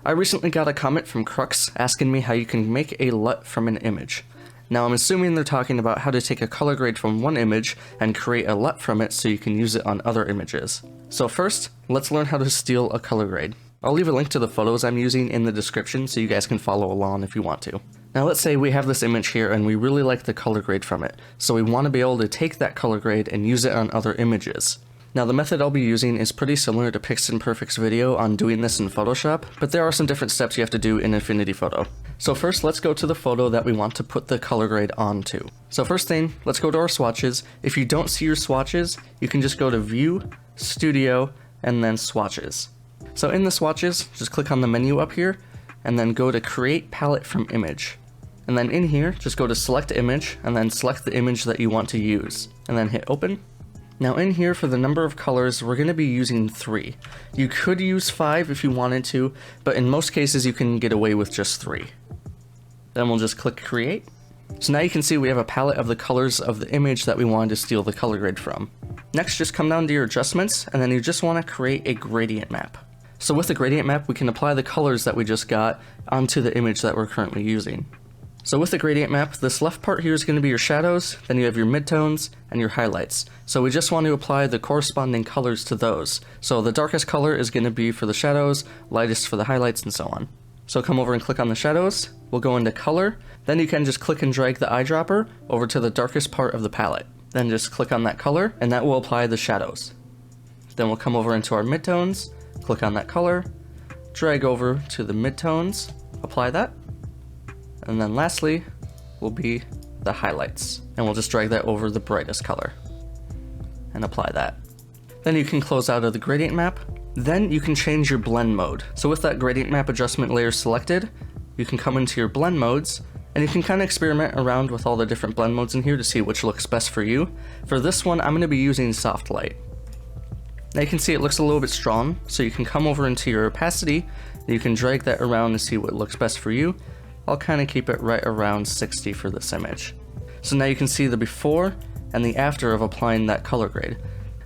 I recently got a comment from Crux asking me how you can make a LUT from an image. Now I'm assuming they're talking about how to take a color grade from one image and create a LUT from it so you can use it on other images. So first, let's learn how to steal a color grade. I'll leave a link to the photos I'm using in the description so you guys can follow along if you want to. Now let's say we have this image here and we really like the color grade from it, so we want to be able to take that color grade and use it on other images. Now the method I'll be using is pretty similar to Pixelperfect's video on doing this in Photoshop, but there are some different steps you have to do in Affinity Photo. So first, let's go to the photo that we want to put the color grade onto. So first thing, let's go to our swatches. If you don't see your swatches, you can just go to View, Studio, and then Swatches. So in the swatches, just click on the menu up here, and then go to Create Palette from Image. And then in here, just go to Select Image, and then select the image that you want to use, and then hit Open. Now in here, for the number of colors, we're going to be using 3. You could use 5 if you wanted to, but in most cases you can get away with just 3. Then we'll just click Create. So now you can see we have a palette of the colors of the image that we wanted to steal the color grade from. Next, just come down to your adjustments, and then you just want to create a gradient map. So with the gradient map, we can apply the colors that we just got onto the image that we're currently using. So with the gradient map, this left part here is going to be your shadows, then you have your midtones, and your highlights. So we just want to apply the corresponding colors to those. So the darkest color is going to be for the shadows, lightest for the highlights, and so on. So come over and click on the shadows, we'll go into color, then you can just click and drag the eyedropper over to the darkest part of the palette. Then just click on that color, and that will apply the shadows. Then we'll come over into our midtones, click on that color, drag over to the midtones, apply that. And then lastly will be the highlights, and we'll just drag that over the brightest color and apply that. Then you can close out of the gradient map. Then you can change your blend mode. So with that gradient map adjustment layer selected, you can come into your blend modes, and you can kind of experiment around with all the different blend modes in here to see which looks best for you. For this one, I'm going to be using soft light. Now you can see it looks a little bit strong, so you can come over into your opacity, and you can drag that around to see what looks best for you. I'll kind of keep it right around 60 for this image. So now you can see the before and the after of applying that color grade.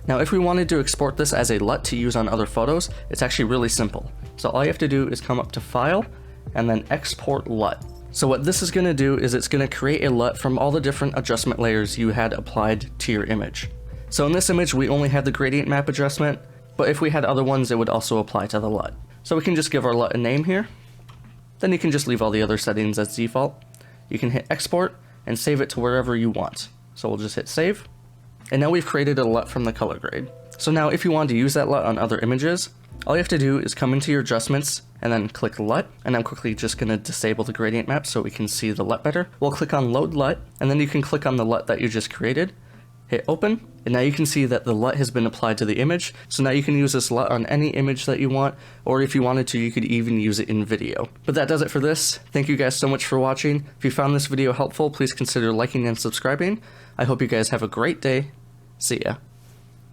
Now if we wanted to export this as a LUT to use on other photos, it's actually really simple. So all you have to do is come up to File, and then Export LUT. So what this is going to do is it's going to create a LUT from all the different adjustment layers you had applied to your image. So in this image we only had the gradient map adjustment, but if we had other ones it would also apply to the LUT. So we can just give our LUT a name here. Then you can just leave all the other settings as default. You can hit export and save it to wherever you want. So we'll just hit save. And now we've created a LUT from the color grade. So now if you want to use that LUT on other images, all you have to do is come into your adjustments and then click LUT. And I'm quickly just going to disable the gradient map so we can see the LUT better. We'll click on load LUT, and then you can click on the LUT that you just created. Hit open, and now you can see that the LUT has been applied to the image, so now you can use this LUT on any image that you want, or if you wanted to, you could even use it in video. But that does it for this. Thank you guys so much for watching. If you found this video helpful, please consider liking and subscribing. I hope you guys have a great day. See ya.